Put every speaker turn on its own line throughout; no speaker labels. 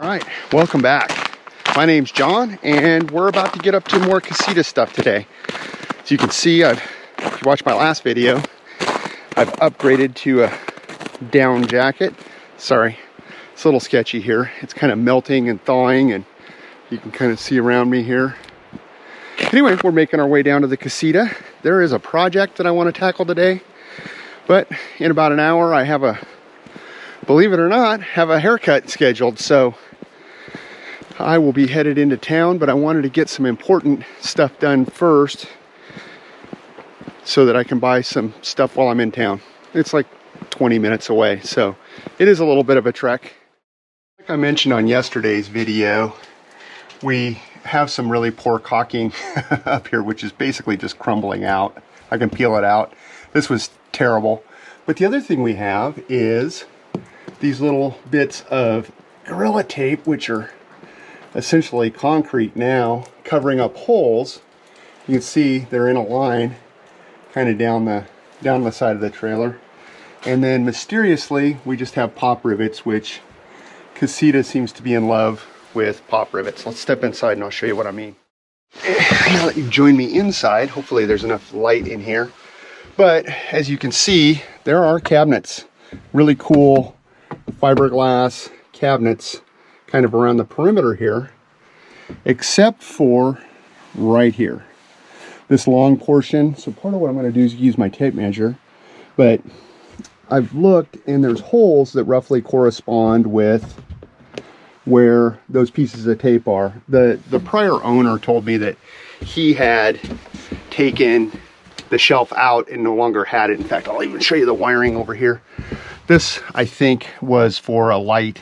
Alright, welcome back. My name's John, and we're about to get up to more Casita stuff today. As you can see, if you watched my last video, I've upgraded to a down jacket. Sorry, it's a little sketchy here. It's kind of melting and thawing, and you can kind of see around me here. Anyway, we're making our way down to the Casita. There is a project that I want to tackle today, but in about an hour I have a, believe it or not, have a haircut scheduled, so I will be headed into town, but I wanted to get some important stuff done first so that I can buy some stuff while I'm in town. It's like 20 minutes away, so it is a little bit of a trek. Like I mentioned on yesterday's video, we have some really poor caulking up here, which is basically just crumbling out. I can peel it out. This was terrible. But the other thing we have is these little bits of Gorilla Tape, which are essentially concrete now, covering up holes. You can see they're in a line kind of down the side of the trailer. And then mysteriously, we just have pop rivets, which Casita seems to be in love with pop rivets. Let's step inside and I'll show you what I mean. Now that you've joined me inside, hopefully there's enough light in here. But as you can see, there are cabinets, really cool fiberglass cabinets kind of around the perimeter here, except for right here, this long portion. So part of what I'm going to do is use my tape measure, but I've looked and there's holes that roughly correspond with where those pieces of tape are. The prior owner told me that he had taken the shelf out and no longer had it. In fact, I'll even show you the wiring over here. This, I think, was for a light.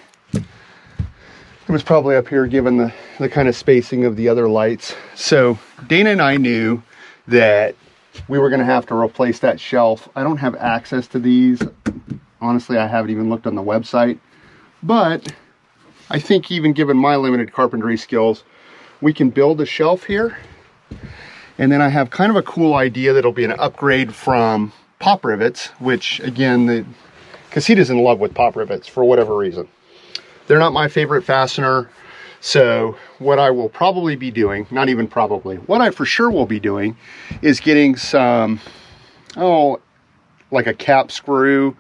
It was probably up here given the kind of spacing of the other lights. So Dana and I knew that we were going to have to replace that shelf. I don't have access to these. Honestly, I haven't even looked on the website. But I think even given my limited carpentry skills, we can build a shelf here. And then I have kind of a cool idea that'll be an upgrade from pop rivets, which again, the Casita's in love with pop rivets for whatever reason. They're not my favorite fastener. So what I will probably be doing, not even probably, what I for sure will be doing is getting some, like a cap screw,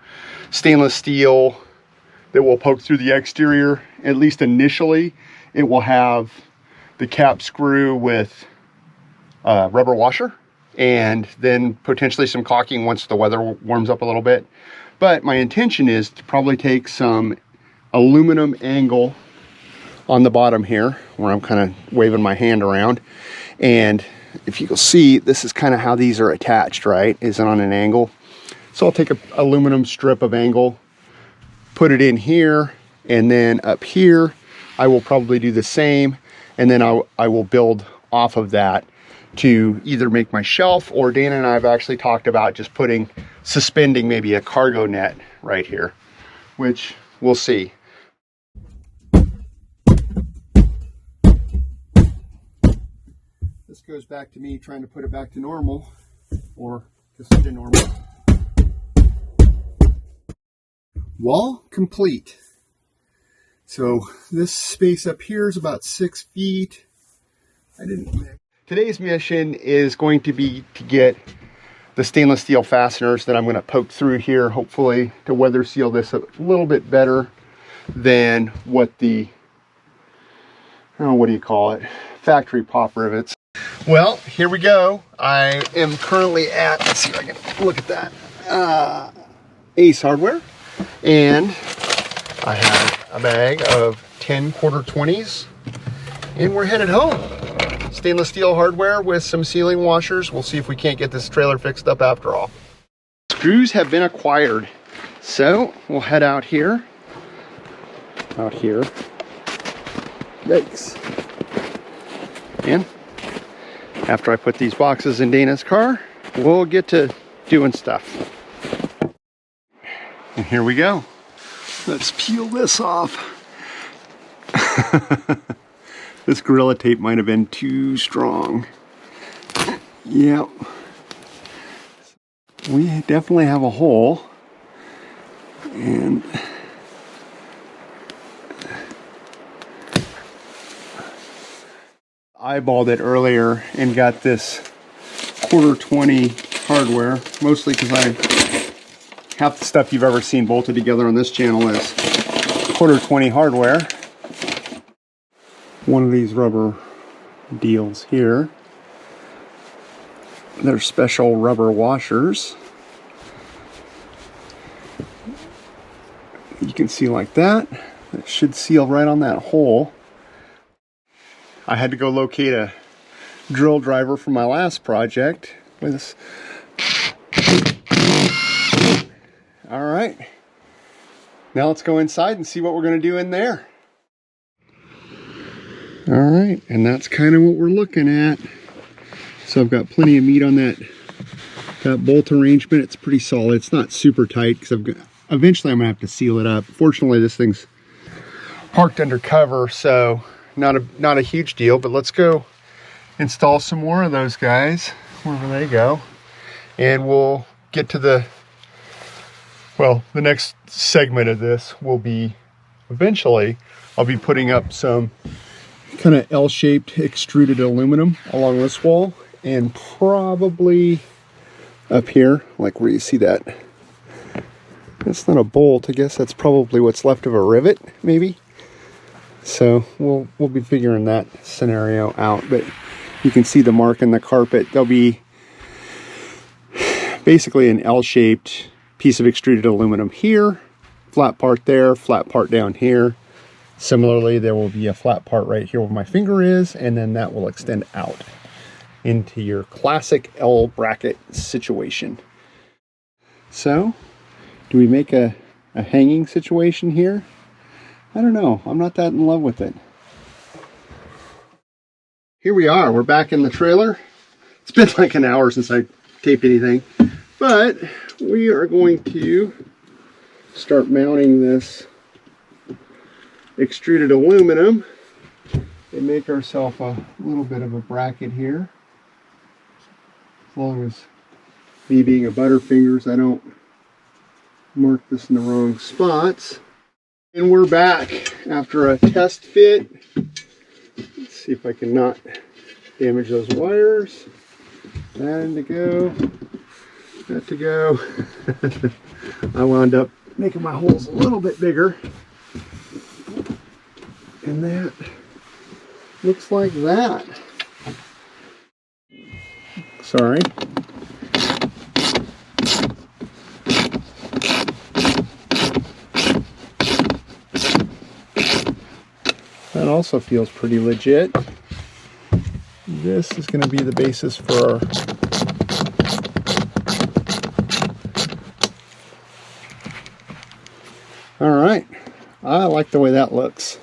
stainless steel that will poke through the exterior. At least initially, it will have the cap screw with rubber washer, and then potentially some caulking once the weather warms up a little bit. But my intention is to probably take some aluminum angle on the bottom here, where I'm kind of waving my hand around. And if you can see, this is kind of how these are attached, right? Is it on an angle? So I'll take an aluminum strip of angle, put it in here, and then up here, I will probably do the same. And then I will build off of that to either make my shelf, or Dana and I have actually talked about just suspending maybe a cargo net right here, which we'll see. This goes back to me trying to put it back to normal, or Casita normal. Wall complete. So this space up here is about 6 feet. Today's mission is going to be to get the stainless steel fasteners that I'm going to poke through here, hopefully to weather seal this a little bit better than what the, what do you call it, factory pop rivets. Well, here we go. I am currently at, let's see if I can look at that, Ace Hardware, and I have a bag of 10 quarter 20s, and we're headed home. Stainless steel hardware with some sealing washers. We'll see if we can't get this trailer fixed up after all. Screws have been acquired, so we'll head out here. Yikes. And after I put these boxes in Dana's car, we'll get to doing stuff. And here we go. Let's peel this off. This Gorilla Tape might have been too strong. Yep. We definitely have a hole. And eyeballed it earlier and got this 1/4-20 hardware, mostly because half the stuff you've ever seen bolted together on this channel is 1/4-20 hardware. One of these rubber deals here, they're special rubber washers. You can see like that. It should seal right on that hole. I had to go locate a drill driver for my last project. With all right, now let's go inside and see what we're going to do in there. All right, and that's kind of what we're looking at. So I've got plenty of meat on that bolt arrangement. It's pretty solid. It's not super tight because eventually I'm gonna have to seal it up. Fortunately, this thing's parked under cover, so not a huge deal. But let's go install some more of those guys wherever they go, and we'll get to the next segment of this will be eventually I'll be putting up some kind of L-shaped extruded aluminum along this wall, and probably up here, like where you see that. That's not a bolt. I guess that's probably what's left of a rivet, maybe. So we'll be figuring that scenario out. But you can see the mark in the carpet. There'll be basically an L-shaped piece of extruded aluminum here, flat part there, flat part down here. Similarly, there will be a flat part right here where my finger is, and then that will extend out into your classic L bracket situation. So, do we make a hanging situation here? I don't know. I'm not that in love with it. Here we are. We're back in the trailer. It's been like an hour since I taped anything, but we are going to start mounting this extruded aluminum and make ourselves a little bit of a bracket here. As long as me being a butterfingers, I don't mark this in the wrong spots. And we're back after a test fit. Let's see if I can not damage those wires. That in to go. That to go. I wound up making my holes a little bit bigger. And that looks like that. Sorry. That also feels pretty legit. This is going to be the basis for our all right. I like the way that looks.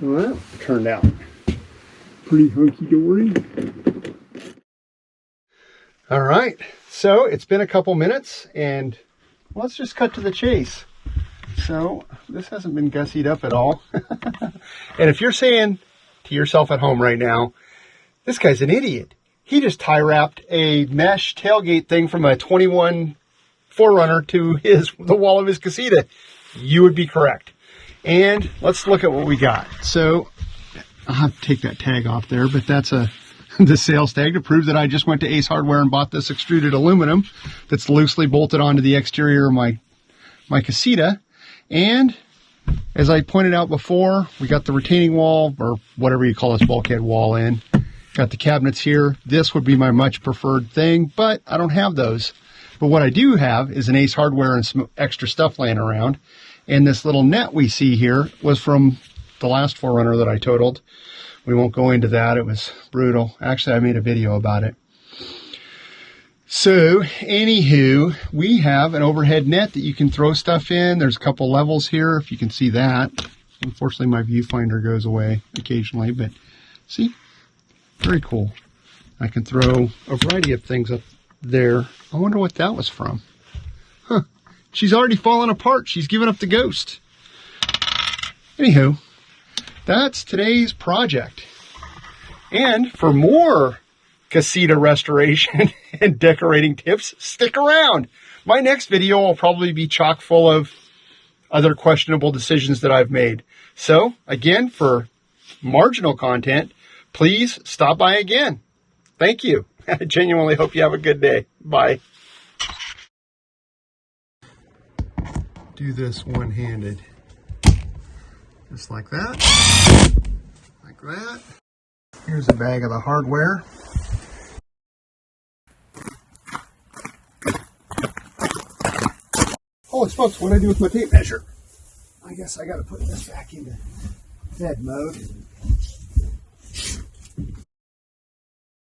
Well, that turned out pretty hunky-dory. All right, so it's been a couple minutes, and let's just cut to the chase. So this hasn't been gussied up at all. And if you're saying to yourself at home right now, this guy's an idiot. He just tie wrapped a mesh tailgate thing from a 21 4Runner to the wall of his Casita, you would be correct. And let's look at what we got. So I'll have to take that tag off there, but that's the sales tag to prove that I just went to Ace Hardware and bought this extruded aluminum that's loosely bolted onto the exterior of my Casita. And as I pointed out before, we got the retaining wall, or whatever you call this bulkhead wall in. Got the cabinets here. This would be my much preferred thing, but I don't have those. But what I do have is an Ace Hardware and some extra stuff laying around. And this little net we see here was from the last 4Runner that I totaled. We won't go into that. It was brutal. Actually, I made a video about it. So, anywho, we have an overhead net that you can throw stuff in. There's a couple levels here, if you can see that. Unfortunately, my viewfinder goes away occasionally, but see? Very cool. I can throw a variety of things up there. I wonder what that was from. Huh. She's already fallen apart. She's given up the ghost. Anywho, that's today's project. And for more Casita restoration and decorating tips, stick around. My next video will probably be chock full of other questionable decisions that I've made. So again, for marginal content, please stop by again. Thank you. I genuinely hope you have a good day. Bye. Do this one-handed. Just like that. Like that. Here's a bag of the hardware. Holy smokes, what do I do with my tape measure? I guess I gotta put this back into bed mode.